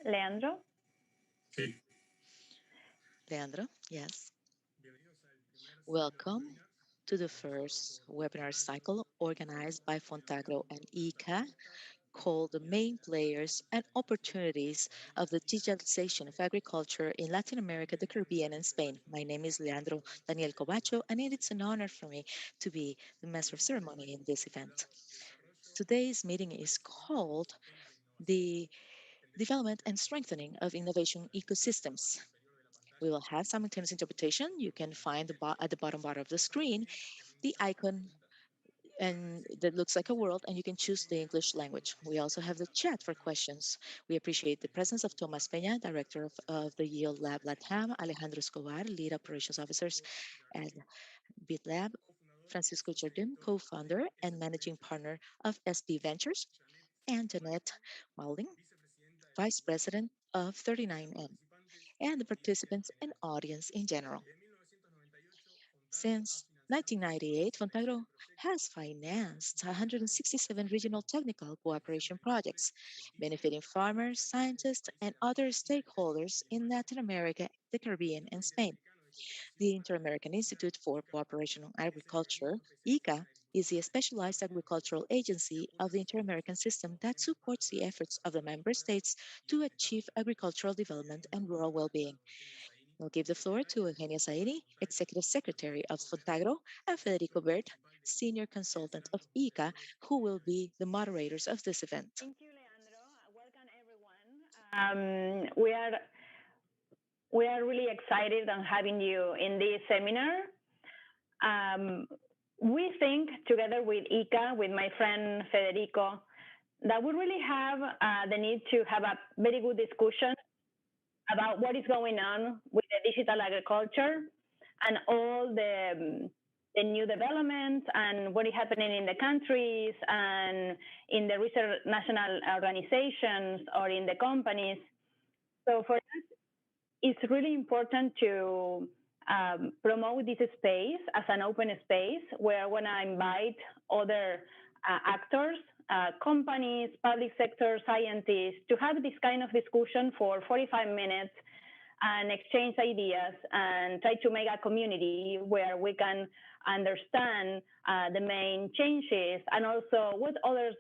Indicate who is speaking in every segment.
Speaker 1: Leandro.
Speaker 2: Leandro, yes. Welcome to the first webinar cycle organized by Fontagro and ICA called The Main Players and Opportunities of the Digitalization of Agriculture in Latin America, the Caribbean, and Spain. My name is Leandro Daniel Covacho, and it's an honor for me to be the master of ceremony in this event. Today's meeting is called the Development and Strengthening of Innovation Ecosystems. We will have simultaneous interpretation. You can find at the bottom bar of the screen the icon and that looks like a world, and you can choose the English language. We also have the chat for questions. We appreciate the presence of Tomas Pena, Director of the Yield Lab Latam, Alejandro Escobar, Lead Operations Officers at BitLab, Francisco Jardim, co-founder and managing partner of SB Ventures, and Jeanette Maulding, Vice President of 39M, and the participants and audience in general. Since 1998, Fontagro has financed 167 regional technical cooperation projects, benefiting farmers, scientists, and other stakeholders in Latin America, the Caribbean, and Spain. The Inter-American Institute for Cooperation on Agriculture, ICA, is a specialized agricultural agency of the Inter-American system that supports the efforts of the member states to achieve agricultural development and rural well-being. I'll give the floor to Eugenia Saini, Executive Secretary of Fontagro, and Federico Bert, Senior Consultant of ICA, who will be the moderators of this event.
Speaker 1: Thank you, Leandro. Welcome, everyone. We are really excited on having you in this seminar. Um, we think, together with ICA, with my friend Federico, that we really have the need to have a very good discussion about what is going on with the digital agriculture and all the new developments and what is happening in the countries and in the research national organizations or in the companies. So for us, it's really important to promote this space as an open space where I want to invite other actors, companies, public sector, scientists to have this kind of discussion for 45 minutes and exchange ideas and try to make a community where we can understand the main changes and also what other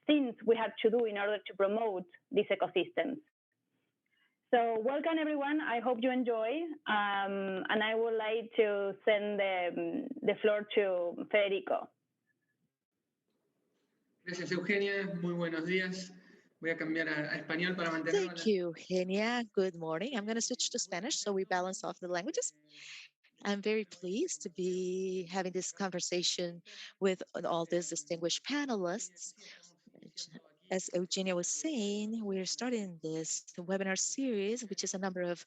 Speaker 1: things we have to do in order to promote these ecosystems. So welcome everyone. I hope you enjoy, and I would like to send the floor to Federico.
Speaker 3: Gracias, Eugenia. Muy buenos días. Voy a cambiar a español para mantener.
Speaker 2: Thank you, Eugenia. Good morning. I'm going to switch to Spanish so we balance off the languages. I'm very pleased to be having this conversation with all these distinguished panelists. As Eugenia was saying, we're starting this webinar series, which is a number of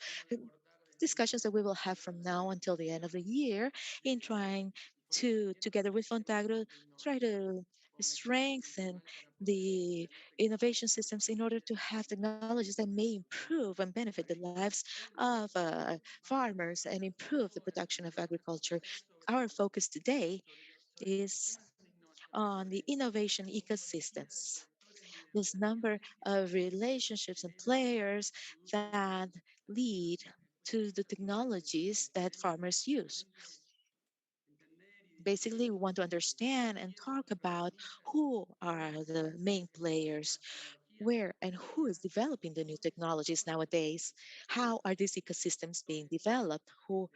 Speaker 2: discussions that we will have from now until the end of the year in trying to, together with Fontagro, try to strengthen the innovation systems in order to have technologies that may improve and benefit the lives of farmers and improve the production of agriculture. Our focus today is on the innovation ecosystems, this number of relationships and players that lead to the technologies that farmers use. Basically, we want to understand and talk about who are the main players, where and who is developing the new technologies nowadays, how are these ecosystems being developed, who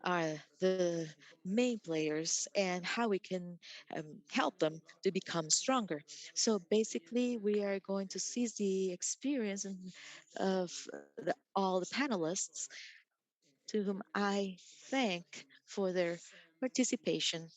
Speaker 2: are the main players, and how we can help them to become stronger. So basically, we are going to seize the experience of all the panelists to whom I thank for their participation.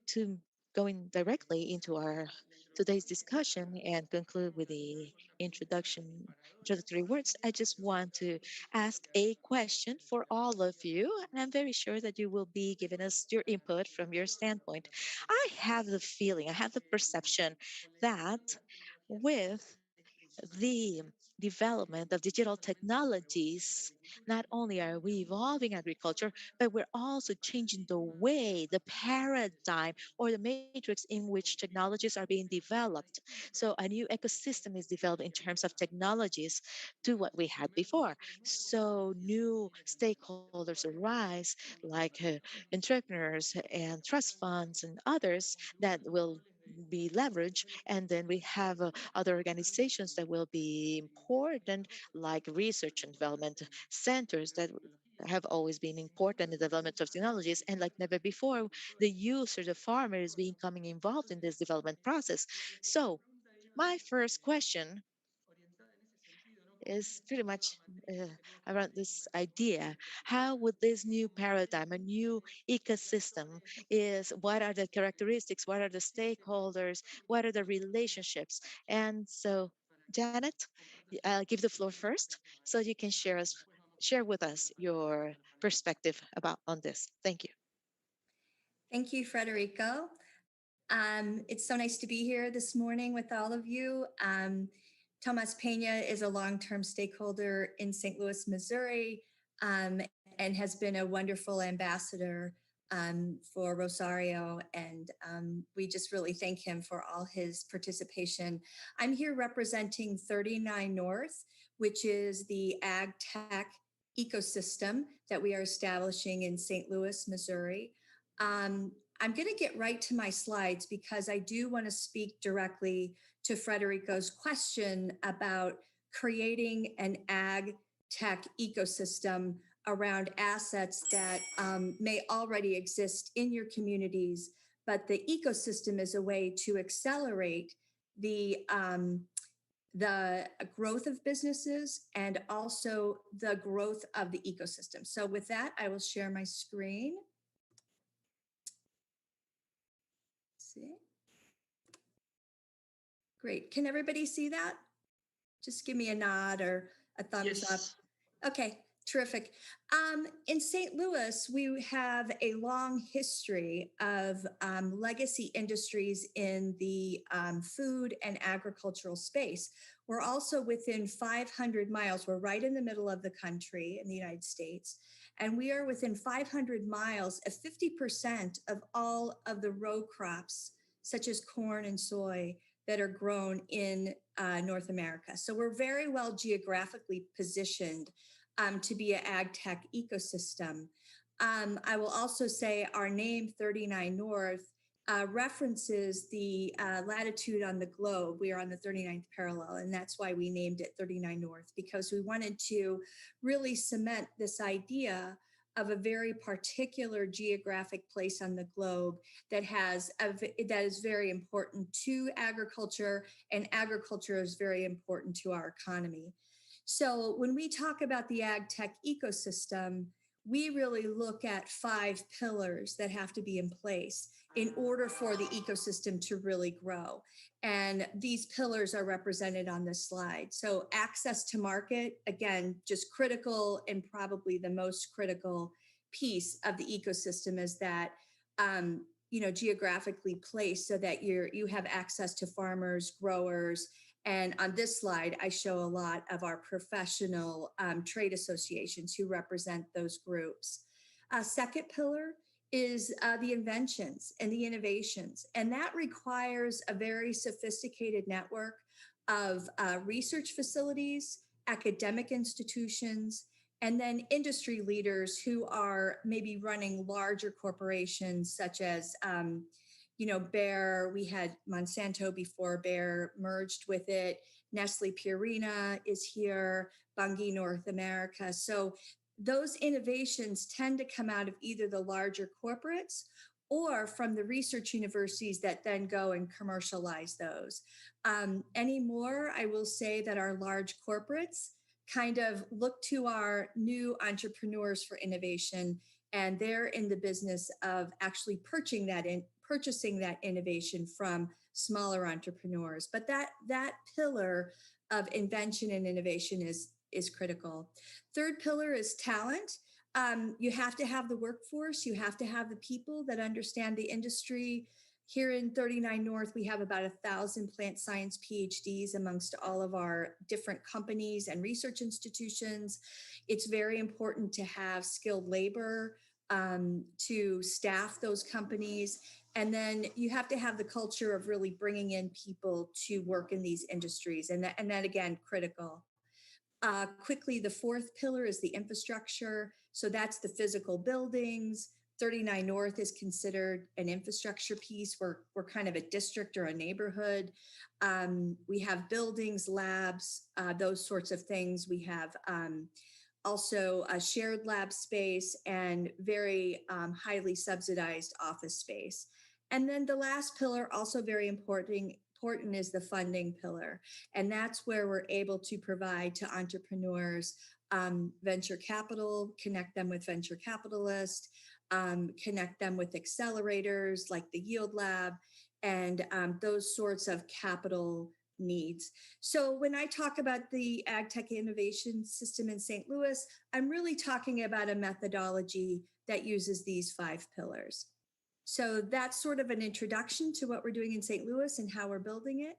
Speaker 2: To going directly into our today's discussion and conclude with the introductory words, I just want to ask a question for all of you, and I'm very sure that you will be giving us your input from your standpoint. I have the feeling, I have the perception that with the development of digital technologies, not only are we evolving agriculture, but we're also changing the way, the paradigm, or the matrix in which technologies are being developed. So a new ecosystem is developed in terms of technologies to what we had before. So new stakeholders arise, like entrepreneurs and trust funds and others that will be leveraged. And then we have other organizations that will be important, like research and development centers that have always been important in the development of technologies. And like never before, the user, the farmer is becoming involved in this development process. So my first question is pretty much uh, around this idea. How would this new paradigm, a new ecosystem, is what are the characteristics, what are the stakeholders, what are the relationships? And so, Janet, I'll give the floor first so you can share with us your perspective about on this. Thank you.
Speaker 4: Thank you, Frederico. It's so nice to be here this morning with all of you. Tomas Pena is a long-term stakeholder in St. Louis, Missouri, and has been a wonderful ambassador for Rosario. And we just really thank him for all his participation. I'm here representing 39 North, which is the ag tech ecosystem that we are establishing in St. Louis, Missouri. I'm going to get right to my slides because I do want to speak directly to Frederico's question about creating an ag tech ecosystem around assets that may already exist in your communities, but the ecosystem is a way to accelerate the growth of businesses and also the growth of the ecosystem. So with that, I will share my screen. See? Great. Can everybody see that? Just give me a nod or a thumbs up. Okay, terrific. In St. Louis, we have a long history of legacy industries in the food and agricultural space. We're also within 500 miles. We're right in the middle of the country in the United States. And we are within 500 miles of 50% of all of the row crops, such as corn and soy, that are grown in North America. So we're very well geographically positioned to be an ag tech ecosystem. I will also say our name 39 North references the latitude on the globe. We are on the 39th parallel, and that's why we named it 39 North, because we wanted to really cement this idea of a very particular geographic place on the globe that is very important to agriculture, and agriculture is very important to our economy. So when we talk about the ag tech ecosystem, we really look at 5 pillars that have to be in place in order for the ecosystem to really grow. And these pillars are represented on this slide. So access to market, again, just critical, and probably the most critical piece of the ecosystem is that, geographically placed so that you have access to farmers, growers. And on this slide, I show a lot of our professional trade associations who represent those groups. Second pillar is the inventions and the innovations. And that requires a very sophisticated network of research facilities, academic institutions, and then industry leaders who are maybe running larger corporations such as Bayer. We had Monsanto before Bayer merged with it. Nestle Purina is here, Bunge North America. So those innovations tend to come out of either the larger corporates or from the research universities that then go and commercialize those. Anymore, I will say that our large corporates kind of look to our new entrepreneurs for innovation, and they're in the business of actually purchasing that innovation from smaller entrepreneurs. But that pillar of invention and innovation is critical. Third pillar is talent. You have to have the workforce. You have to have the people that understand the industry Here in 39 North, we have about 1,000 plant science PhDs amongst all of our different companies and research institutions. It's very important to have skilled labor to staff those companies. And then you have to have the culture of really bringing in people to work in these industries. And that again, critical. Quickly, the fourth pillar is the infrastructure. So that's the physical buildings. 39 North is considered an infrastructure piece. We're kind of a district or a neighborhood. We have buildings, labs, those sorts of things. We have also a shared lab space and very highly subsidized office space. And then the last pillar, also very important is the funding pillar. And that's where we're able to provide to entrepreneurs venture capital, connect them with venture capitalists, connect them with accelerators like the Yield Lab, and those sorts of capital needs. So when I talk about the Ag Tech Innovation System in St. Louis, I'm really talking about a methodology that uses these 5 pillars. So that's sort of an introduction to what we're doing in St. Louis and how we're building it.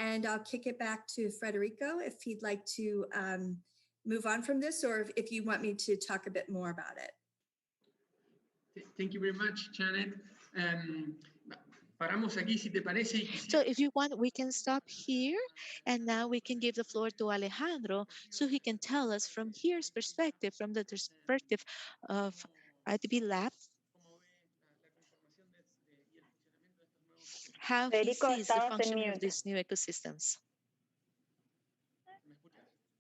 Speaker 4: And I'll kick it back to Federico if he'd like to move on from this, or if you want me to talk a bit more about it.
Speaker 3: Thank you very much, Janet. Paramos aquí, si te parece.
Speaker 2: So if you want, we can stop here. And now we can give the floor to Alejandro so he can tell us from his perspective, from the perspective of IDB Lab, how he
Speaker 1: Federico,
Speaker 2: sees the
Speaker 1: estabas en
Speaker 2: functioning of
Speaker 1: mute.
Speaker 2: these new ecosystems.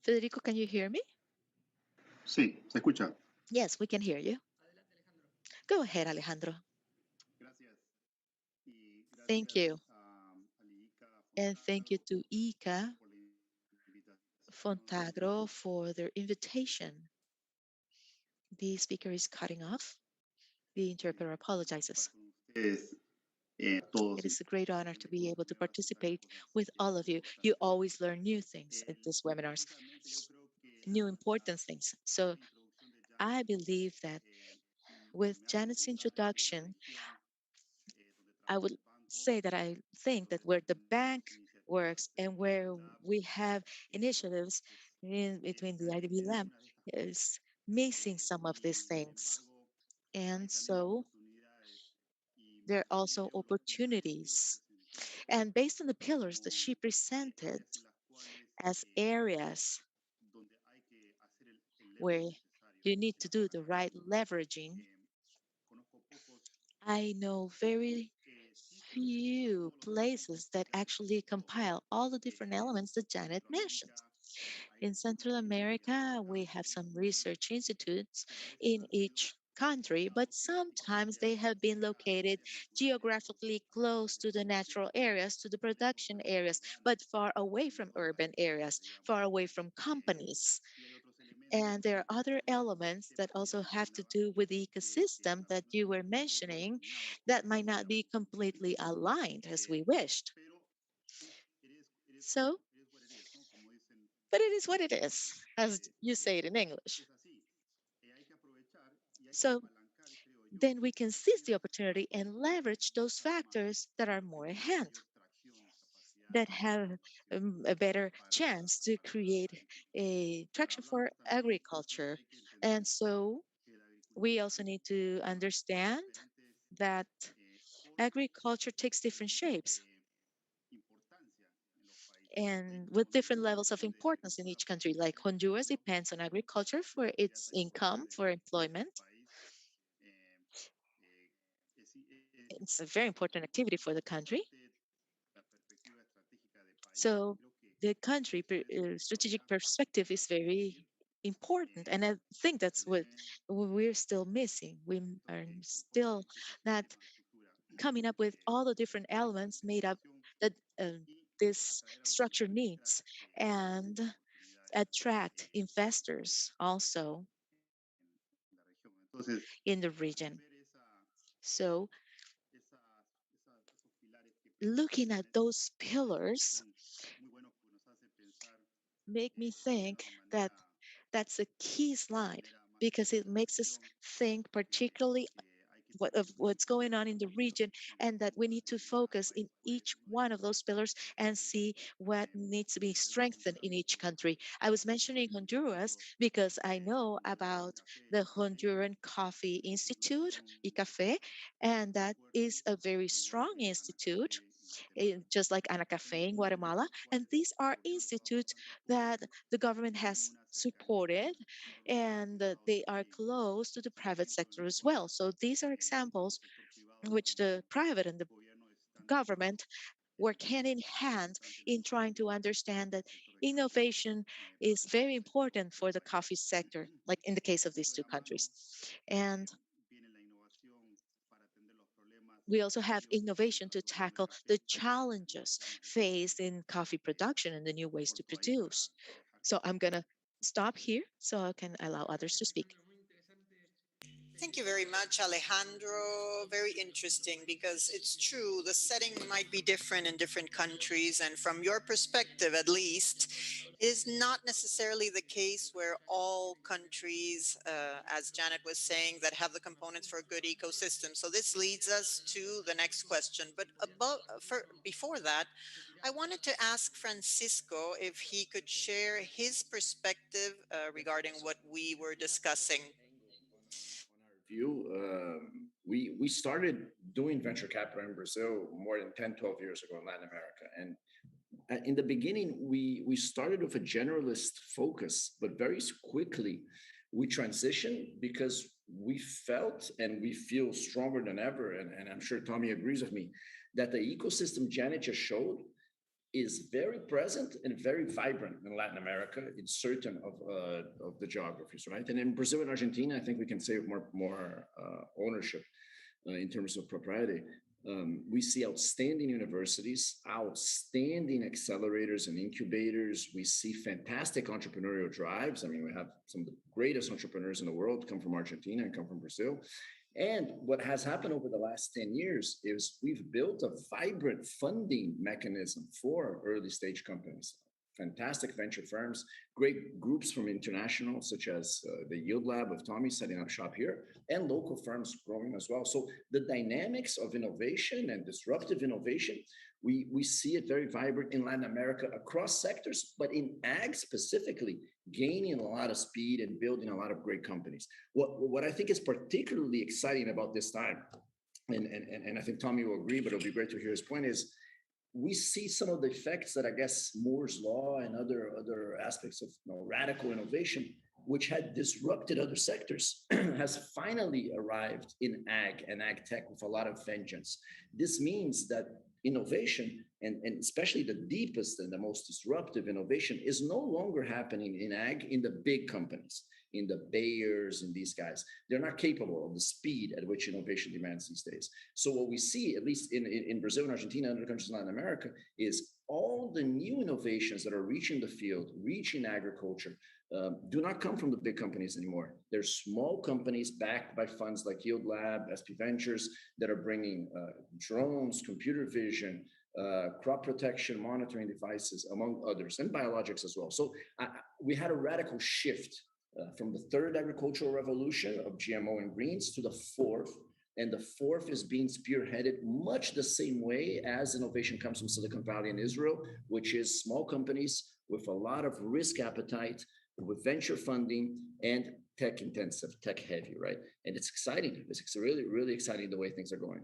Speaker 2: Federico, can you hear me?
Speaker 5: Sí, se escucha.
Speaker 2: Yes, we can hear you. Go ahead, Alejandro. Thank you. And thank you to ICA Fontagro for their invitation. The speaker is cutting off. The interpreter apologizes. It is a great honor to be able to participate with all of you. You always learn new things at these webinars, new important things. So I believe that with Janet's introduction, I would say that I think that where the bank works and where we have initiatives in between the IDB Lab is missing some of these things. And so there are also opportunities. And based on the pillars that she presented as areas where you need to do the right leveraging, I know very few places that actually compile all the different elements that Janet mentioned. In Central America, we have some research institutes in each country, but sometimes they have been located geographically close to the natural areas, to the production areas, but far away from urban areas, far away from companies. And there are other elements that also have to do with the ecosystem that you were mentioning that might not be completely aligned as we wished. So, but it is what it is, as you say it in English. So then we can seize the opportunity and leverage those factors that are more at hand, that have a better chance to create a traction for agriculture. And so we also need to understand that agriculture takes different shapes and with different levels of importance in each country. Like Honduras depends on agriculture for its income, for employment. It's a very important activity for the country. So the country strategic perspective is very important, and I think that's what we're still missing. We are still not coming up with all the different elements made up that this structure needs and attract investors also in the region. So looking at those pillars make me think that that's a key slide because it makes us think particularly of what's going on in the region, and that we need to focus in each one of those pillars and see what needs to be strengthened in each country. I was mentioning Honduras because I know about the Honduran Coffee Institute, ICAFE, and that is a very strong institute, just like Ana Cafe in Guatemala. And these are institutes that the government has supported, and they are close to the private sector as well. So these are examples in which the private and the government work hand in hand in trying to understand that innovation is very important for the coffee sector, like in the case of these two countries. And we also have innovation to tackle the challenges faced in coffee production and the new ways to produce. So I'm going to stop here so I can allow others to speak.
Speaker 6: Thank you very much, Alejandro. Very interesting because it's true, the setting might be different in different countries. And from your perspective, at least, it is not necessarily the case where all countries, as Janet was saying, that have the components for a good ecosystem. So this leads us to the next question. But before that, I wanted to ask Francisco if he could share his perspective regarding what we were discussing.
Speaker 7: View, we started doing venture capital in Brazil more than 10, 12 years ago in Latin America. And in the beginning, we started with a generalist focus, but very quickly we transitioned because we felt and we feel stronger than ever, and I'm sure Tommy agrees with me, that the ecosystem Janet just showed is very present and very vibrant in Latin America in certain of the geographies, right? And in Brazil and Argentina, I think we can say with more ownership in terms of propriety. We see outstanding universities, outstanding accelerators and incubators. We see fantastic entrepreneurial drives. I mean, we have some of the greatest entrepreneurs in the world come from Argentina and come from Brazil. And what has happened over the last 10 years is we've built a vibrant funding mechanism for early stage companies. Fantastic venture firms, great groups from international, such as the Yield Lab of Tommy setting up shop here, and local firms growing as well. So the dynamics of innovation and disruptive innovation, we see it very vibrant in Latin America across sectors, but in ag specifically, gaining a lot of speed and building a lot of great companies. What I think is particularly exciting about this time, and I think Tommy will agree, but it'll be great to hear his point, is we see some of the effects that I guess Moore's law and other aspects of radical innovation, which had disrupted other sectors, has finally arrived in ag and ag tech with a lot of vengeance. This means that innovation, and especially the deepest and the most disruptive innovation, is no longer happening in ag in the big companies, in the Bayers and these guys. They're not capable of the speed at which innovation demands these days. So what we see, at least in Brazil and Argentina and other countries in Latin America, is all the new innovations that are reaching the field, reaching agriculture, do not come from the big companies anymore. They're small companies backed by funds like Yield Lab, SP Ventures, that are bringing drones, computer vision, crop protection monitoring devices, among others, and biologics as well. So we had a radical shift from the third agricultural revolution of GMO and greens to the fourth. And the fourth is being spearheaded much the same way as innovation comes from Silicon Valley and Israel, which is small companies with a lot of risk appetite, with venture funding and tech intensive, tech heavy, right? And it's exciting. It's really, really exciting the way things are going.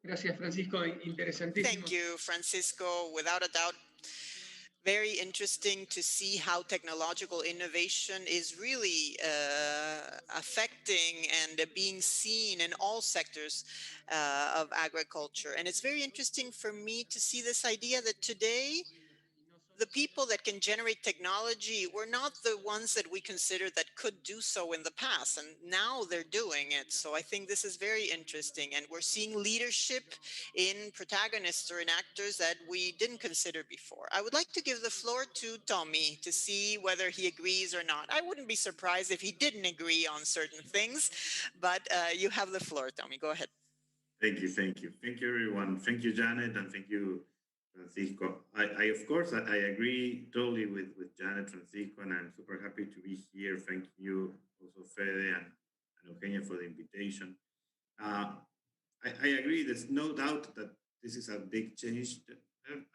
Speaker 3: Gracias, Francisco. Interesantísimo.
Speaker 6: Thank you, Francisco. Without a doubt, very interesting to see how technological innovation is really affecting and being seen in all sectors of agriculture. And it's very interesting for me to see this idea that today, the people that can generate technology were not the ones that we considered that could do so in the past, and now they're doing it. So I think this is very interesting, and we're seeing leadership in protagonists or in actors that we didn't consider before. I would like to give the floor to Tommy to see whether he agrees or not. I wouldn't be surprised if he didn't agree on certain things, but you have the floor, Tommy. Go ahead.
Speaker 8: Thank you, everyone. Thank you, Janet, and thank you, Francisco. I of course, I agree totally with Janet, Francisco, and I'm super happy to be here. Thank you also, Fede and Eugenia, for the invitation. Uh, I agree. There's no doubt that this is a big change.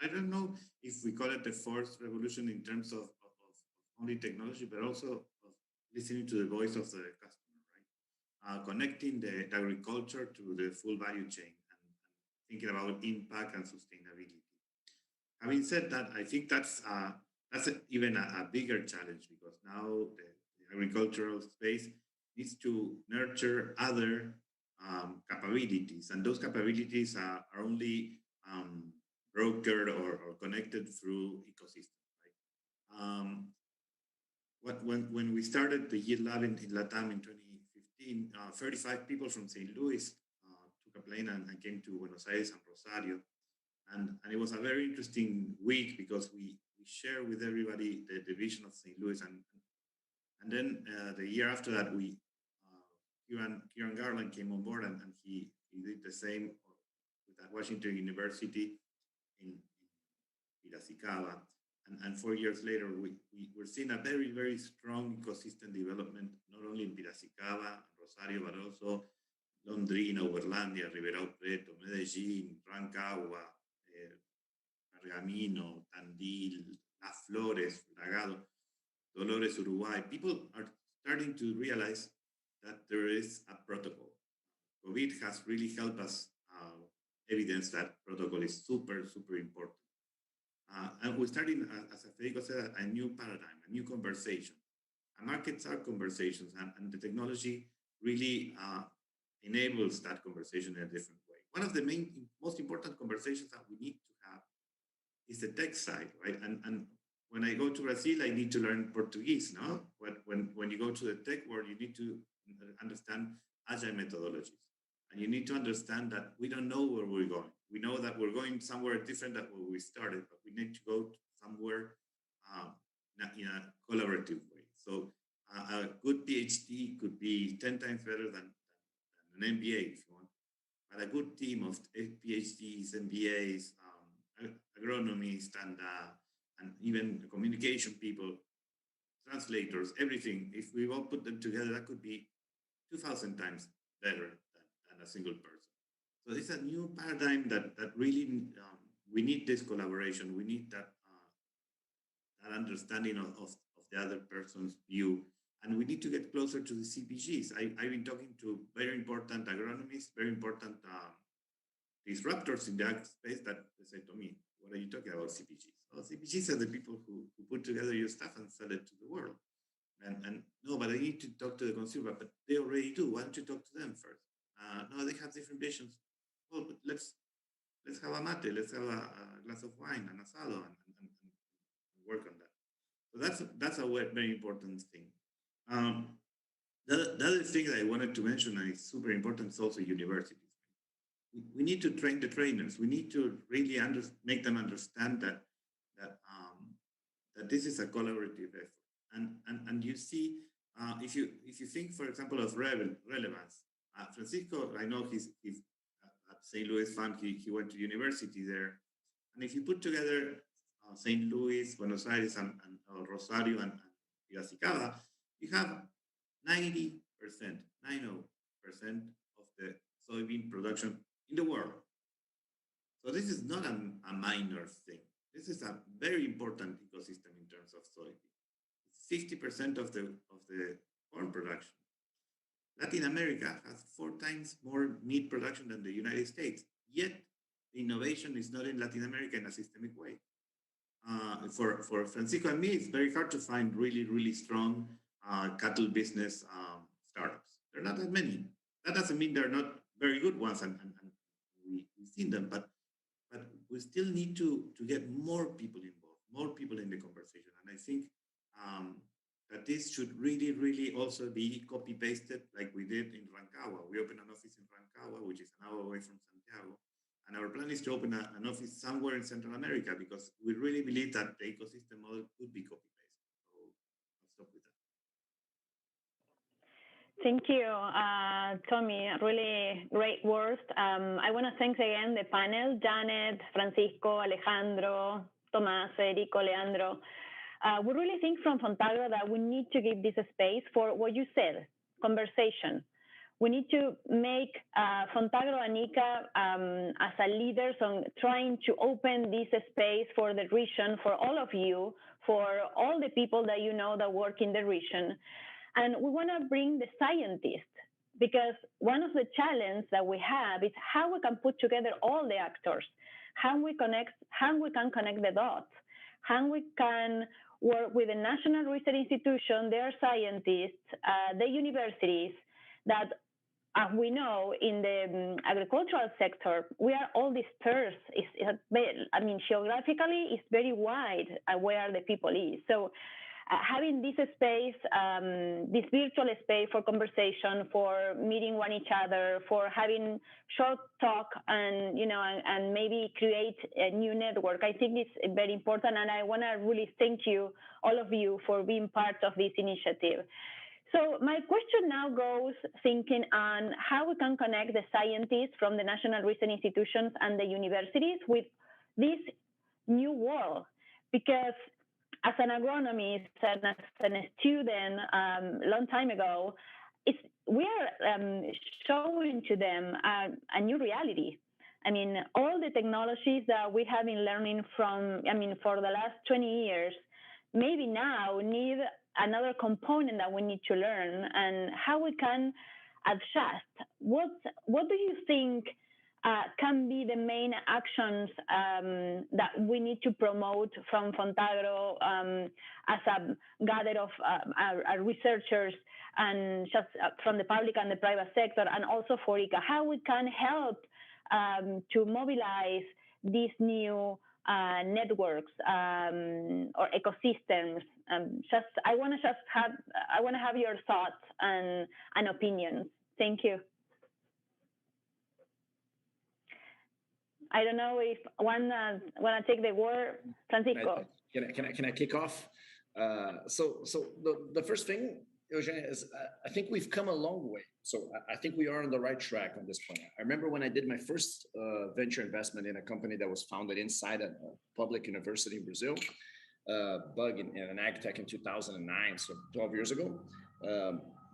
Speaker 8: I don't know if we call it the fourth revolution in terms of only technology, but also of listening to the voice of the customer, right? Connecting the agriculture to the full value chain and thinking about impact and sustainability. Having said that, I think even a bigger challenge because now the agricultural space needs to nurture other capabilities, and those capabilities are only brokered or connected through ecosystems. Right? When we started the Yield Lab in Latam in 2015, 35 people from St. Louis took a plane and came to Buenos Aires and Rosario, and it was a very interesting week because we share with everybody the vision of St. Louis, and then the year after that Kieran Garland came on board and he did the same with at Washington University in Piracicaba, and 4 years later we're seeing a very strong ecosystem development not only in Piracicaba and Rosario but also Londrina, Uberlandia, Ribeirão Preto, Medellín, Rancagua, Pergamino, Tandil, Las Flores, Bragado, Dolores, Uruguay. People are starting to realize that there is a protocol. COVID has really helped us evidence that protocol is super important. And we're starting, as Federico said, a new paradigm, a new conversation. And markets are conversations, and the technology really enables that conversation in a different way. One of the most important conversations that we need to have is the tech side, right? And when I go to Brazil, I need to learn Portuguese, no? When you go to the tech world, you need to understand agile methodologies. And you need to understand that we don't know where we're going. We know that we're going somewhere different than where we started, but we need to go somewhere in a collaborative way. So a good PhD could be 10 times better than an MBA, if you want. But a good team of PhDs, MBAs, agronomists, and even communication people, translators, everything, if we all put them together, that could be 2,000 times better than a single person. So it's a new paradigm that really we need this collaboration. We need that understanding of the other person's view. And we need to get closer to the CPGs. I've been talking to very important agronomists, very important disruptors in the ag space that they say to me, what are you talking about CPGs? Well, CPGs are the people who put together your stuff and sell it to the world. And no, but I need to talk to the consumer, but they already do. Why don't you talk to them first? No, they have different visions. Well, but let's have a mate, let's have a glass of wine, an asado, and work on that. So that's a very important thing. The other thing that I wanted to mention, and it's super important, is also universities. We need to train the trainers. We need to really make them understand that this is a collaborative effort. And you see, if you think, for example, of relevance, Francisco, I know he's at St. Louis Fund. He went to university there, and if you put together St. Louis, Buenos Aires, and Rosario and Piracicaba, you have 90%, 90% of the soybean production in the world. So this is not a minor thing. This is a very important ecosystem in terms of soybean. It's 50% of the corn production. Latin America has 4 times more meat production than the United States. Yet the innovation is not in Latin America in a systemic way. For Francisco and me, it's very hard to find really strong cattle business startups. There are not that many. That doesn't mean they're not very good ones, and we've seen them, but we still need to get more people involved, more people in the conversation. And I think that this should really also be copy-pasted like we did in Rancagua. We opened an office in Rancagua, which is an hour away from Santiago. And our plan is to open an office somewhere in Central America because we really believe that the ecosystem model could be copy-pasted. So I'll stop with that.
Speaker 1: Thank you, Tommy. Really great words. I want to thank again the panel, Janet, Francisco, Alejandro, Tomás, Federico, Leandro. We really think from Fontagro that we need to give this space for what you said, conversation. We need to make Fontagro and ICA as a leaders on trying to open this space for the region, for all of you, for all the people that you know that work in the region. And we want to bring the scientists, because one of the challenges that we have is how we can put together all the actors, how we can connect the dots, how we can work with the national research institution, their scientists, the universities, that as we know in the agricultural sector, we are all dispersed. I mean, geographically, it's very wide where the people is. So having this space, this virtual space for conversation, for meeting one each other, for having short talk, and and maybe create a new network, I think it's very important. And I want to really thank you, all of you, for being part of this initiative. So my question now goes thinking on how we can connect the scientists from the national research institutions and the universities with this new world, because as an agronomist and as a student long time ago, we are showing to them a new reality. I mean, all the technologies that we have been learning from, for the last 20 years, maybe now need another component that we need to learn, and how we can adjust. What do you think can be the main actions that we need to promote from Fontagro as a gather of our researchers, and just from the public and the private sector, and also for ICA, how we can help to mobilize these new networks or ecosystems? I want to have your thoughts and opinions. Thank you. I don't know if one want to take the word, Francisco.
Speaker 7: Can I kick off? So the first thing, Eugenia, is I think we've come a long way. So I think we are on the right track on this point. I remember when I did my first venture investment in a company that was founded inside a public university in Brazil, Bug in an ag tech in 2009, so 12 years ago.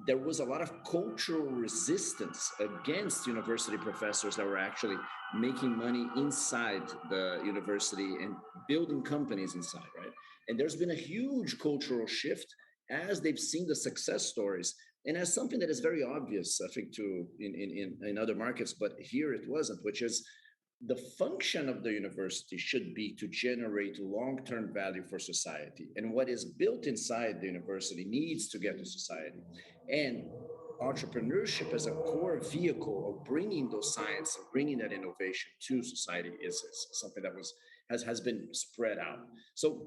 Speaker 7: There was a lot of cultural resistance against university professors that were actually making money inside the university and building companies inside, right? And there's been a huge cultural shift as they've seen the success stories, and as something that is very obvious, I think, in other markets, but here it wasn't, which is the function of the university should be to generate long-term value for society. And what is built inside the university needs to get to society. And entrepreneurship as a core vehicle of bringing those science and bringing that innovation to society is something that has been spread out. So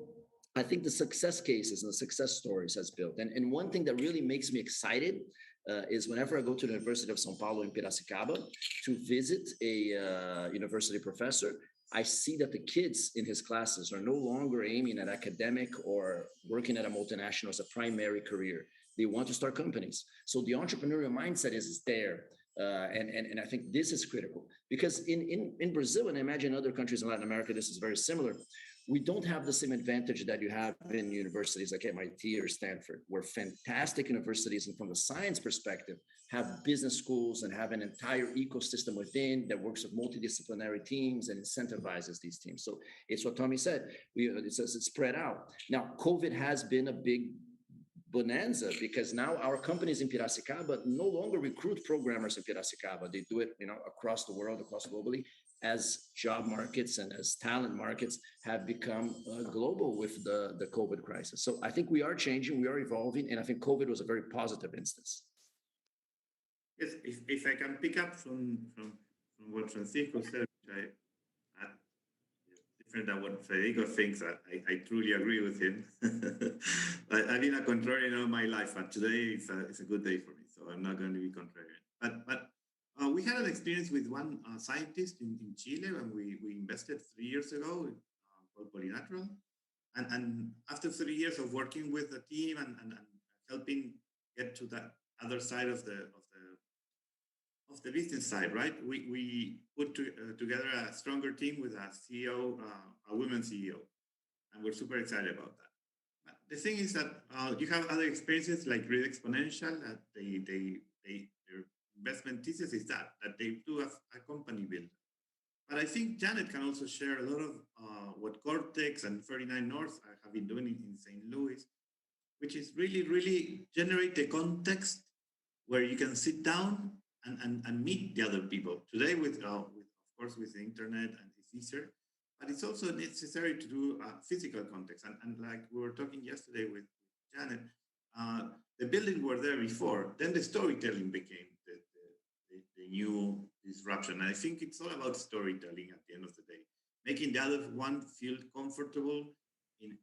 Speaker 7: I think the success cases and the success stories has built. And one thing that really makes me excited is whenever I go to the University of São Paulo in Piracicaba to visit a university professor, I see that the kids in his classes are no longer aiming at academic or working at a multinational as a primary career. They want to start companies. So the entrepreneurial mindset is there. And I think this is critical, because in Brazil, and I imagine other countries in Latin America, this is very similar. We don't have the same advantage that you have in universities like MIT or Stanford, where fantastic universities, and from the science perspective, have business schools and have an entire ecosystem within that works with multidisciplinary teams and incentivizes these teams. So it's what Tommy said. It's spread out. Now, COVID has been a big bonanza, because now our companies in Piracicaba no longer recruit programmers in Piracicaba. They do it, across the world, across globally, as job markets and as talent markets have become global with the COVID crisis. So I think we are changing, we are evolving, and I think COVID was a very positive instance.
Speaker 8: Yes, if I can pick up from what Francisco said, which different than what Federico thinks. I truly agree with him. I've been a contrarian all my life, but today it's a good day for me, so I'm not going to be contrarian. But we had an experience with one scientist in Chile when we invested 3 years ago called Polynatural. And after 3 years of working with the team and helping get to that other side of the business side, right? We put together a stronger team with a CEO, a woman CEO, and we're super excited about that. But the thing is that you have other experiences like Grid Exponential. That their investment thesis is that they do a company build. But I think Janet can also share a lot of what Cortex and 39 North have been doing in St. Louis, which is really generate the context where you can sit down and meet the other people. Today, with of course, with the internet, and it's easier, but it's also necessary to do a physical context. And like we were talking yesterday with Janet, the buildings were there before. Then the storytelling became the new disruption. And I think it's all about storytelling at the end of the day, making the other one feel comfortable in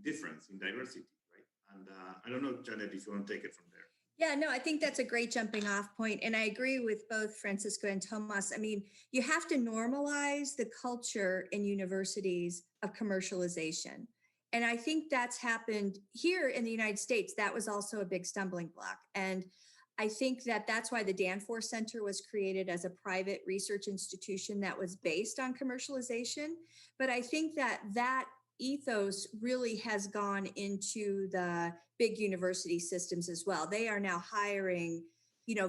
Speaker 8: difference, in diversity, right? And I don't know, Janet, if you want to take it from there.
Speaker 4: Yeah, no, I think that's a great jumping off point. And I agree with both Francisco and Tomas. I mean, you have to normalize the culture in universities of commercialization. And I think that's happened here in the United States. That was also a big stumbling block. And I think that that's why the Danforth Center was created as a private research institution that was based on commercialization. But I think that ethos really has gone into the big university systems as well. They are now hiring,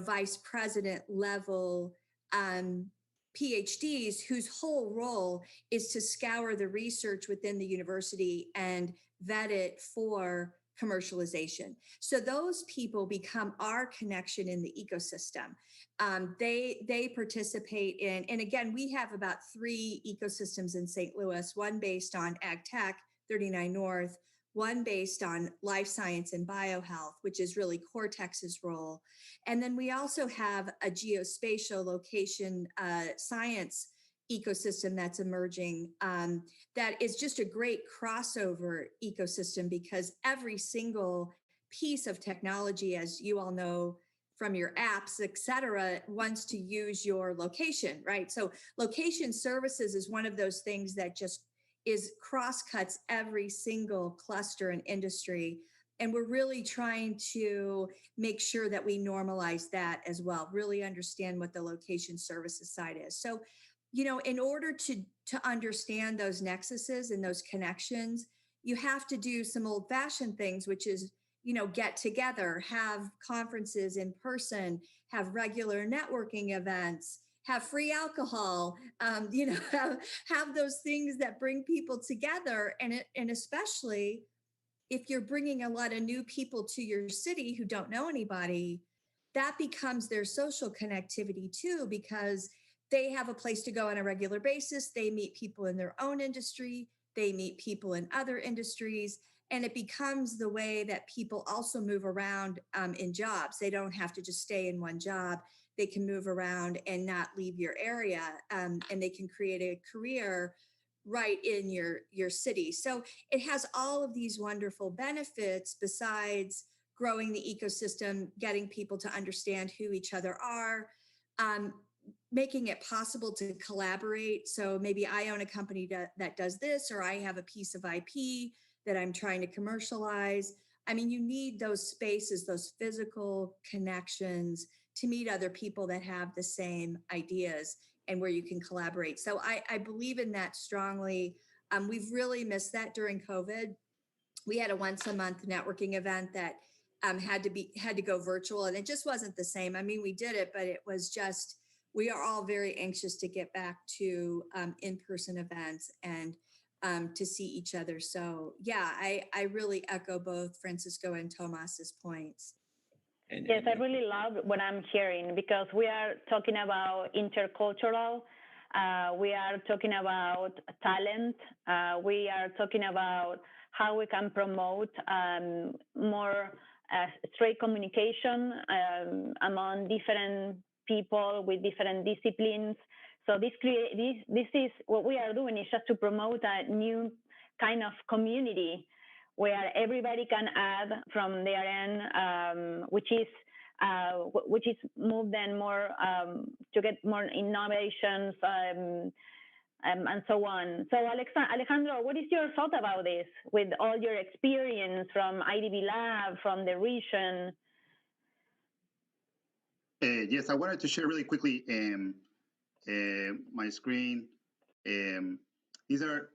Speaker 4: vice president level PhDs whose whole role is to scour the research within the university and vet it for commercialization. So those people become our connection in the ecosystem. They participate in, and again, we have about 3 ecosystems in St. Louis, one based on ag tech, 39 North, one based on life science and biohealth, which is really Cortex's role. And then we also have a geospatial location science ecosystem that's emerging that is just a great crossover ecosystem, because every single piece of technology, as you all know from your apps, et cetera, wants to use your location, right? So location services is one of those things that just cross-cuts every single cluster and industry. And we're really trying to make sure that we normalize that as well, really understand what the location services side is. So, in order to understand those nexuses and those connections, you have to do some old-fashioned things, which is, get together, have conferences in person, have regular networking events, have free alcohol, have those things that bring people together. And especially if you're bringing a lot of new people to your city who don't know anybody, that becomes their social connectivity too, because they have a place to go on a regular basis. They meet people in their own industry. They meet people in other industries. And it becomes the way that people also move around in jobs. They don't have to just stay in one job. They can move around and not leave your area, and they can create a career right in your city. So it has all of these wonderful benefits besides growing the ecosystem, getting people to understand who each other are, making it possible to collaborate. So maybe I own a company that does this, or I have a piece of IP that I'm trying to commercialize. I mean, you need those spaces, those physical connections to meet other people that have the same ideas and where you can collaborate. So I believe in that strongly. We've really missed that during COVID. We had a once a month networking event that had to go virtual, and it just wasn't the same. I mean, we did it, but it was just, we are all very anxious to get back to in-person events and to see each other. So yeah, I really echo both Francisco and Tomas's points.
Speaker 1: Yes, I really love what I'm hearing, because we are talking about intercultural, we are talking about talent, we are talking about how we can promote more straight communication among different people with different disciplines. So this is what we are doing, is just to promote a new kind of community where everybody can add from their end, which is move then more to get more innovations and so on. So Alejandro, what is your thought about this with all your experience from IDB Lab, from the region?
Speaker 5: Yes, I wanted to share really quickly my screen. Um, these are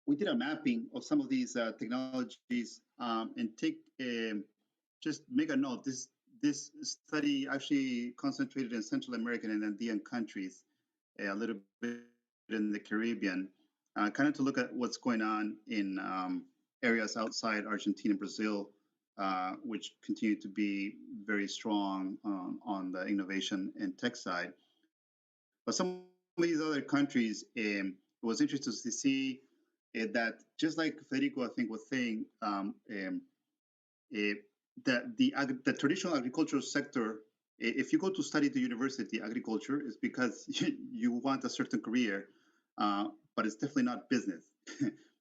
Speaker 5: we did a mapping of some of these technologies and take just make a note. This study actually concentrated in Central American and Andean countries, a little bit in the Caribbean, kind of to look at what's going on in areas outside Argentina and Brazil, which continue to be very strong on the innovation and tech side. But some of these other countries, it was interesting to see that just like Federico, I think, was saying, uh, the traditional agricultural sector, if you go to study at the university agriculture, is because you want a certain career, but it's definitely not business.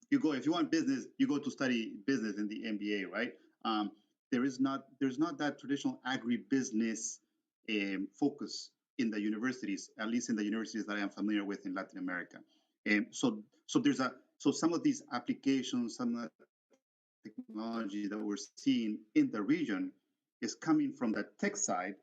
Speaker 5: You go if you want business, you go to study business in the MBA, right? There's not that traditional agribusiness focus in the universities, at least in the universities that I am familiar with in Latin America. So some of these applications, some of the technology that we're seeing in the region is coming from the tech side,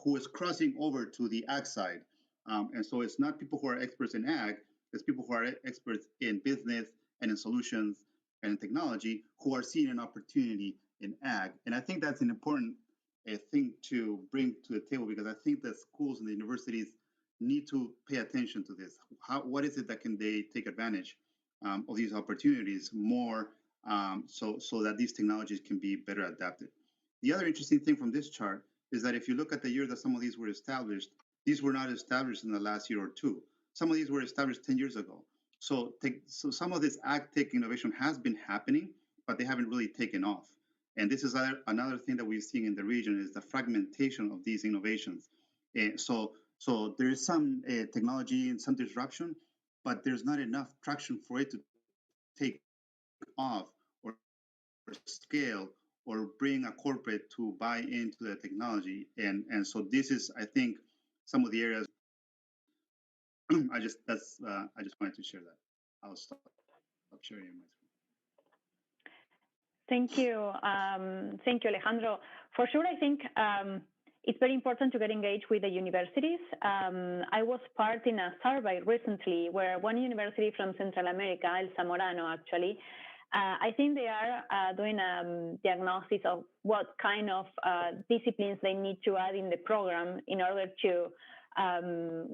Speaker 5: who is crossing over to the ag side. And so it's not people who are experts in ag, it's people who are experts in business and in solutions and in technology who are seeing an opportunity in ag. And I think that's an important thing to bring to the table because I think that schools and the universities need to pay attention to this. What is it that can they take advantage of these opportunities more so that these technologies can be better adapted. The other interesting thing from this chart is that if you look at the year that some of these were established, these were not established in the last year or two. Some of these were established 10 years ago. So some of this ag tech innovation has been happening, but they haven't really taken off. And this is another thing that we're seeing in the region is the fragmentation of these innovations. So there is some technology and some disruption, but there's not enough traction for it to take off or scale or bring a corporate to buy into the technology. And so this is, I think, some of the areas. I just wanted to share that. I'll stop sharing my screen.
Speaker 1: Thank you, Alejandro. For sure, I think it's very important to get engaged with the universities. I was part in a survey recently where one university from Central America, El Zamorano, actually, I think they are doing a diagnosis of what kind of disciplines they need to add in the program in order to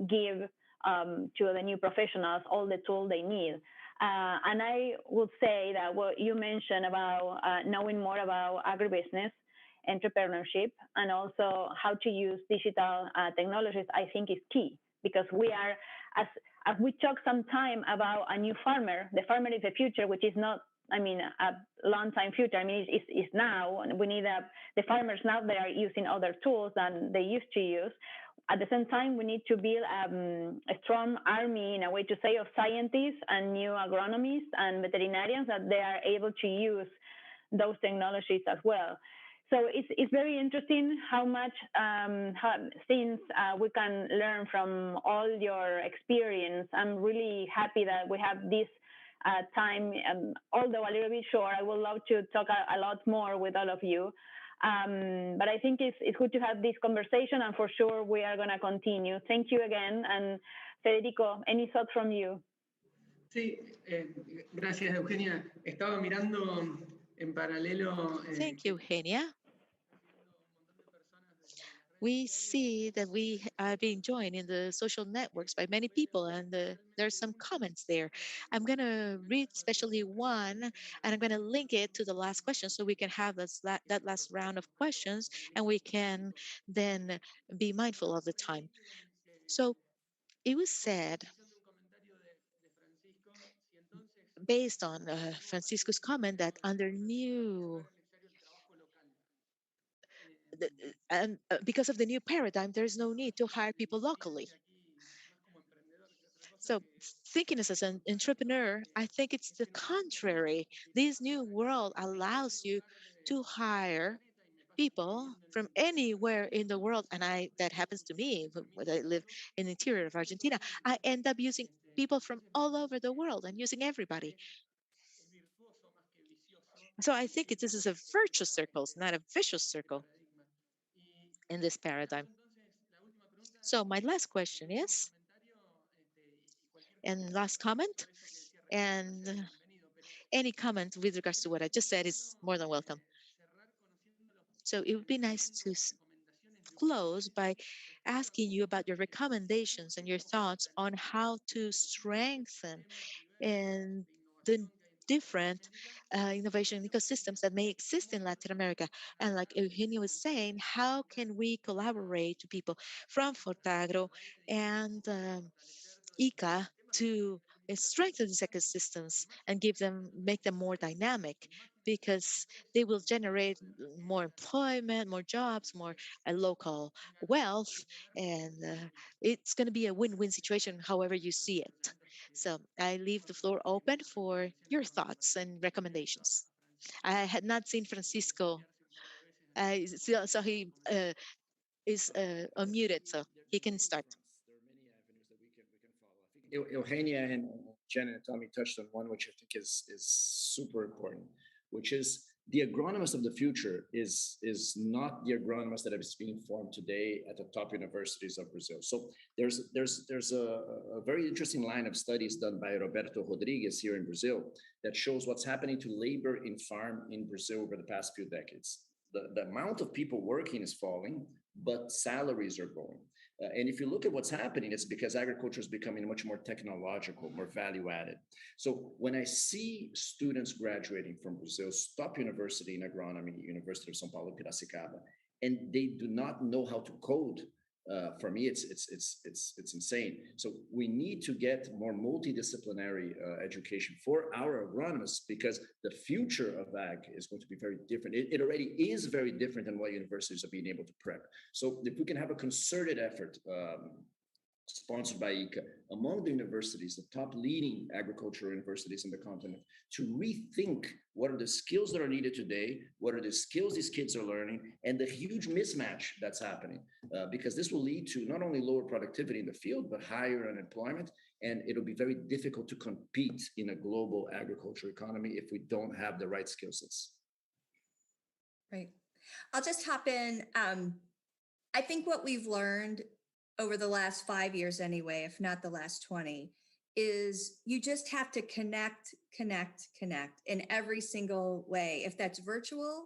Speaker 1: give to the new professionals all the tools they need. And I would say that what you mentioned about knowing more about agribusiness, entrepreneurship, and also how to use digital technologies, I think is key because we are, as we talk some time about a new farmer, the farmer is the future, which is not, I mean, a long time future. I mean, it's now. We need the farmers now they are using other tools than they used to use. At the same time, we need to build a strong army, in a way to say, of scientists and new agronomists and veterinarians that they are able to use those technologies as well. So it's very interesting how much things we can learn from all your experience. I'm really happy that we have this time, although a little bit short. I would love to talk a lot more with all of you. But I think it's good to have this conversation, and for sure we are going to continue. Thank you again. And Federico, any thoughts from you?
Speaker 3: Sí, gracias, Eugenia. Estaba mirando en paralelo.
Speaker 2: Thank you, Eugenia. We see that we are being joined in the social networks by many people, and there's some comments there. I'm going to read especially one, and I'm going to link it to the last question so we can have that last round of questions, and we can then be mindful of the time. So it was said, based on Francisco's comment, that under new and because of the new paradigm, there's no need to hire people locally. So thinking as an entrepreneur, I think it's the contrary. This new world allows you to hire people from anywhere in the world, and that happens to me when I live in the interior of Argentina. I end up using people from all over the world and using everybody. So I think this is a virtuous circle, not a vicious circle in this paradigm. So my last question is, and last comment, and any comment with regards to what I just said is more than welcome. So it would be nice to close by asking you about your recommendations and your thoughts on how to strengthen and the different innovation ecosystems that may exist in Latin America. And like Eugenio was saying, how can we collaborate to people from Fortagro and ICA to strengthen these ecosystems and make them more dynamic, because they will generate more employment, more jobs, more local wealth, and it's going to be a win-win situation however you see it. So I leave the floor open for your thoughts and recommendations. I had not seen Francisco, so he is unmuted, so he can start.
Speaker 7: There are many avenues that we can follow. I think Eugenia and Jen and Tommy touched on one which I think is super important, which is the agronomist of the future is not the agronomist that is being formed today at the top universities of Brazil. So there's a very interesting line of studies done by Roberto Rodrigues here in Brazil that shows what's happening to labor in farm in Brazil over the past few decades. The amount of people working is falling, but salaries are growing. And if you look at what's happening, it's because agriculture is becoming much more technological, more value added. So when I see students graduating from Brazil's top university in agronomy, University of São Paulo, Piracicaba, and they do not know how to code, for me, it's insane. So we need to get more multidisciplinary education for our agronomists, because the future of ag is going to be very different. It already is very different than what universities are being able to prep. So if we can have a concerted effort, sponsored by ICA, among the universities, the top leading agricultural universities in the continent, to rethink what are the skills that are needed today, what are the skills these kids are learning, and the huge mismatch that's happening. Because this will lead to not only lower productivity in the field, but higher unemployment, and it'll be very difficult to compete in a global agriculture economy if we don't have the right skill sets.
Speaker 4: Right. I'll just hop in. I think what we've learned over the last 5 years anyway, if not the last 20, is you just have to connect in every single way. If that's virtual,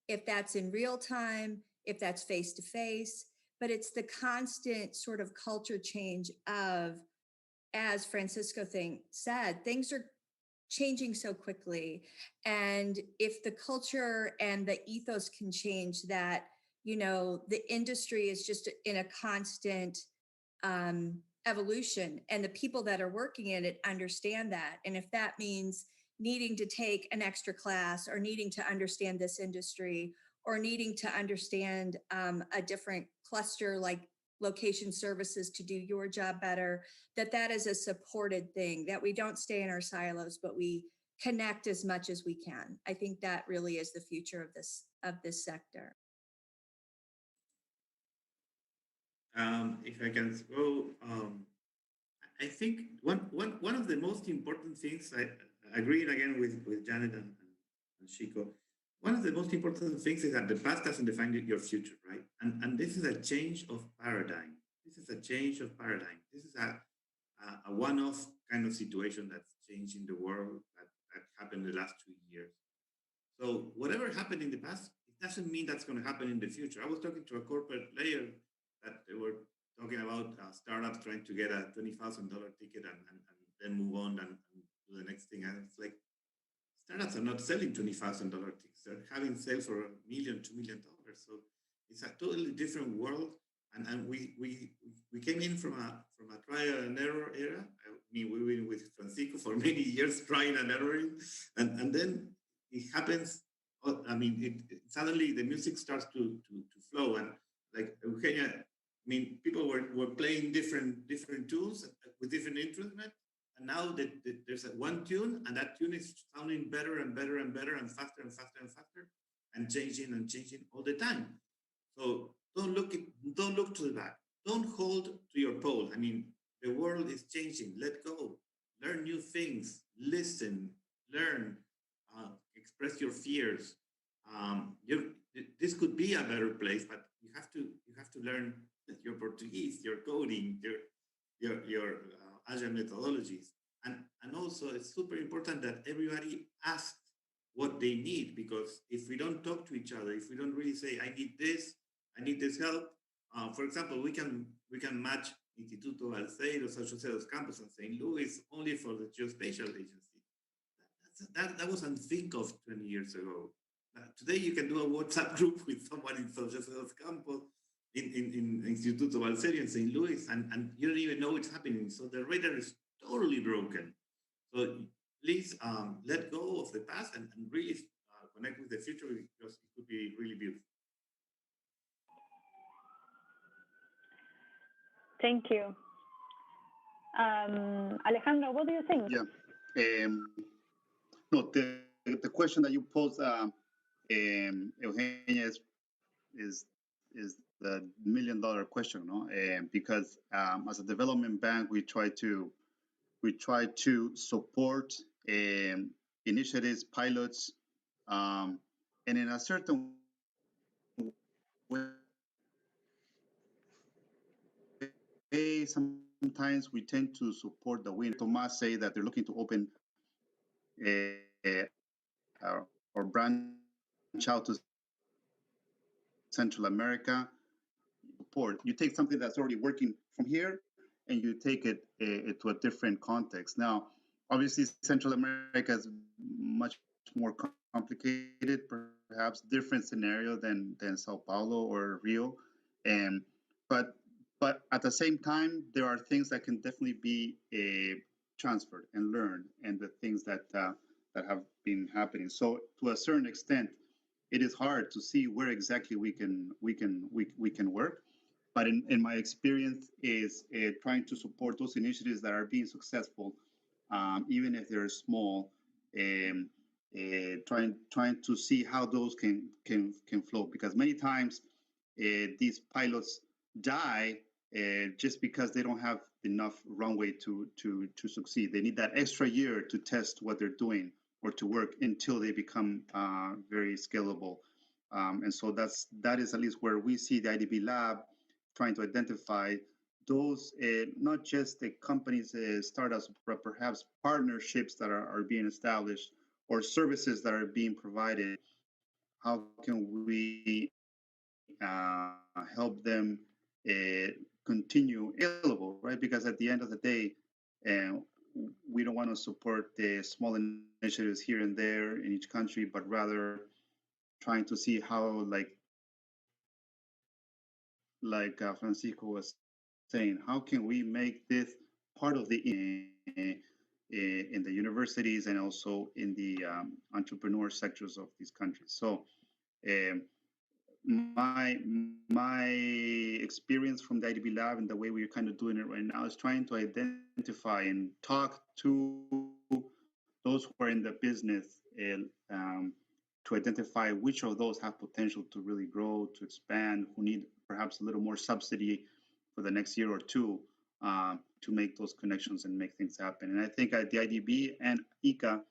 Speaker 4: if that's in real time, if that's face to face, but it's the constant sort of culture change of, as Francisco said, things are changing so quickly. And if the culture and the ethos can change, that, you know, the industry is just in a constant evolution, and the people that are working in it understand that. And if that means needing to take an extra class, or needing to understand this industry, or needing to understand a different cluster like location services to do your job better, that is a supported thing, that we don't stay in our silos, but we connect as much as we can. I think that really is the future of this sector.
Speaker 8: If I can go, I think one of the most important things, I agree again with Janet and Chico. One of the most important things is that the past doesn't define your future, right? And this is a change of paradigm. This is a change of paradigm. This is a one-off kind of situation that's changing the world that happened in the last 2 years. So whatever happened in the past, it doesn't mean that's going to happen in the future. I was talking to a corporate player that they were talking about startups trying to get a $20,000 ticket and then move on and do the next thing. And it's like, startups are not selling $20,000 tickets. They're having sales for $1 million, $2 million. So it's a totally different world. And we came in from a trial and error era. I mean, we've been with Francisco for many years, trying and erroring. And then it happens. I mean, suddenly the music starts to flow. And like Eugenia, I mean, people were playing different tunes with different instruments. And now there's one tune, and that tune is sounding better and better and better and faster and faster and faster, and changing all the time. So don't look to the back. Don't hold to your pole. I mean, the world is changing. Let go. Learn new things. Listen. Learn. Express your fears. This could be a better place, but you have to learn your Portuguese, your coding, your agile methodologies. And also, it's super important that everybody asks what they need, because if we don't talk to each other, if we don't really say, I need this help. For example, we can match Instituto Balseiro, San Jose dos Campos, and St. Louis only for the Geospatial Agency. That was unthinkable of 20 years ago. Today, you can do a WhatsApp group with someone in San Jose dos Campos, in Instituto Balseiro in St. Louis, and you don't even know what's happening. So the radar is totally broken. So please let go of the past and really connect with the future, because it could be really beautiful.
Speaker 1: Thank you. Alejandro, what do you think?
Speaker 5: Yeah. No, the question that you posed, Eugenia, is the $1 million question, no? Because as a development bank, we try to support initiatives, pilots, and in a certain way, sometimes we tend to support the win. Tomas say that they're looking to open or branch out to Central America. Support. You take something that's already working from here, and you take it to a different context. Now, obviously, Central America is much more complicated, perhaps different scenario than Sao Paulo or Rio, and but at the same time, there are things that can definitely be transferred and learned, and the things that have been happening. So, to a certain extent, it is hard to see where exactly we can work. But in my experience is trying to support those initiatives that are being successful, even if they're small, trying to see how those can flow. Because many times these pilots die just because they don't have enough runway to succeed. They need that extra year to test what they're doing or to work until they become very scalable. And so that is at least where we see the IDB Lab trying to identify those, not just the companies, startups, but perhaps partnerships that are being established or services that are being provided. How can we help them continue scalable, right? Because at the end of the day, we don't want to support the small initiatives here and there in each country, but rather trying to see how, like Francisco was saying, how can we make this part of the in the universities and also in the entrepreneur sectors of these countries. So my experience from the IDB Lab and the way we're kind of doing it right now is trying to identify and talk to those who are in the business to identify which of those have potential to really grow, to expand, who need perhaps a little more subsidy for the next year or two to make those connections and make things happen. And I think at the IDB and ICA,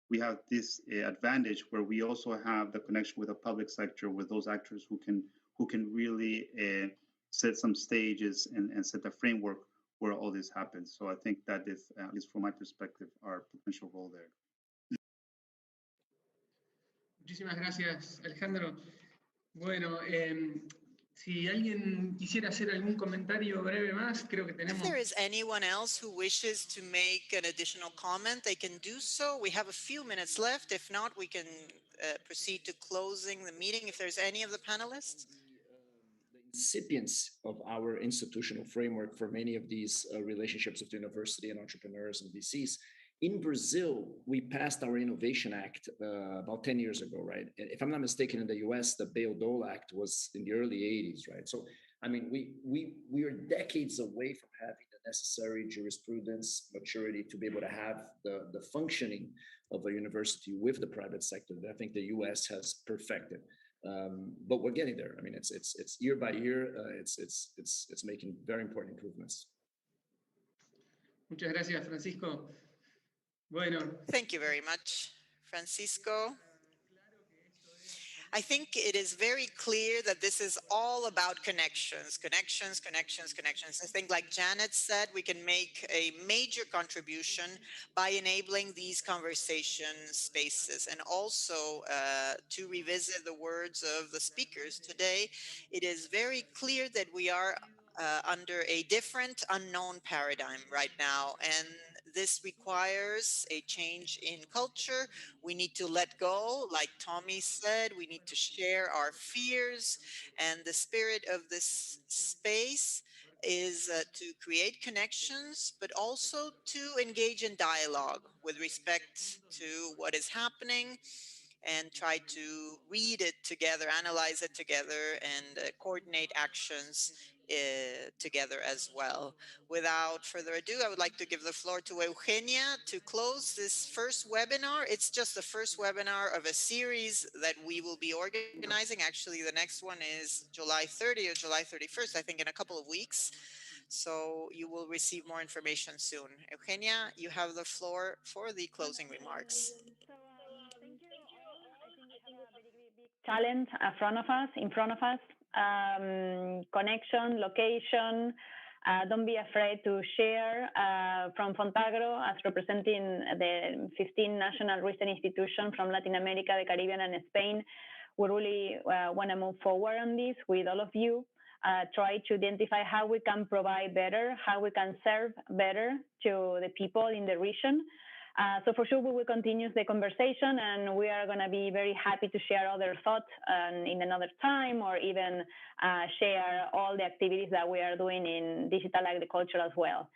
Speaker 5: we have this advantage where we also have the connection with the public sector, with those actors who can really set some stages and set the framework where all this happens. So I think that is, at least from my perspective, our potential role there.
Speaker 3: Muchísimas gracias, Alejandro. Bueno, si alguien quisiera hacer algún comentario breve más, creo que tenemos.
Speaker 6: If there is anyone else who wishes to make an additional comment, they can do so. We have a few minutes left. If not, we can proceed to closing the meeting. If there's any of the panelists.
Speaker 7: The incipience of our institutional framework for many of these relationships with the university and entrepreneurs and VCs. In Brazil, we passed our Innovation Act about 10 years ago, right? If I'm not mistaken, in the US, the Bayh-Dole Act was in the early 80s, right? So, I mean, we are decades away from having the necessary jurisprudence maturity to be able to have the functioning of a university with the private sector that I think the US has perfected. But we're getting there. I mean, it's year by year, it's making very important improvements.
Speaker 3: Muchas gracias, Francisco. Bueno.
Speaker 6: Thank you very much, Francisco. I think it is very clear that this is all about connections. I think, like Janet said, we can make a major contribution by enabling these conversation spaces. And also, to revisit the words of the speakers today, it is very clear that we are under a different unknown paradigm right now. And this requires a change in culture. We need to let go, like Tommy said, we need to share our fears. And the spirit of this space is to create connections, but also to engage in dialogue with respect to what is happening and try to read it together, analyze it together, and coordinate actions together as well. Without further ado, I would like to give the floor to Eugenia to close this first webinar. It's just the first webinar of a series that we will be organizing. Actually, the next one is July 30 or July 31st, I think in a couple of weeks. So you will receive more information soon. Eugenia, you have the floor for the closing remarks.
Speaker 1: Thank you all. I think we have a very big challenge in front of us. Connection, location. Don't be afraid to share. From Fontagro, as representing the 15 national research institutions from Latin America, the Caribbean, and Spain, we really want to move forward on this with all of you. Try to identify how we can provide better, how we can serve better to the people in the region. So for sure, we will continue the conversation, and we are going to be very happy to share other thoughts in another time, or even share all the activities that we are doing in digital agriculture as well.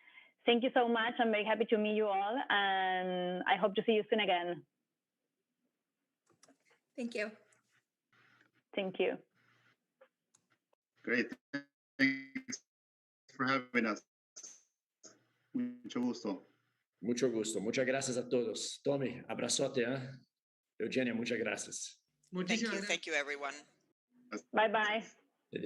Speaker 1: Thank you so much. I'm very happy to meet you all, and I hope to see you soon again.
Speaker 4: Thank you.
Speaker 1: Thank you.
Speaker 5: Great. Thanks for having us. Mucho gusto.
Speaker 7: Mucho gusto. Muchas gracias a todos. Tommy, abrazote, ¿eh? Eugenia, muchas gracias.
Speaker 6: Thank you, everyone.
Speaker 1: Bye-bye.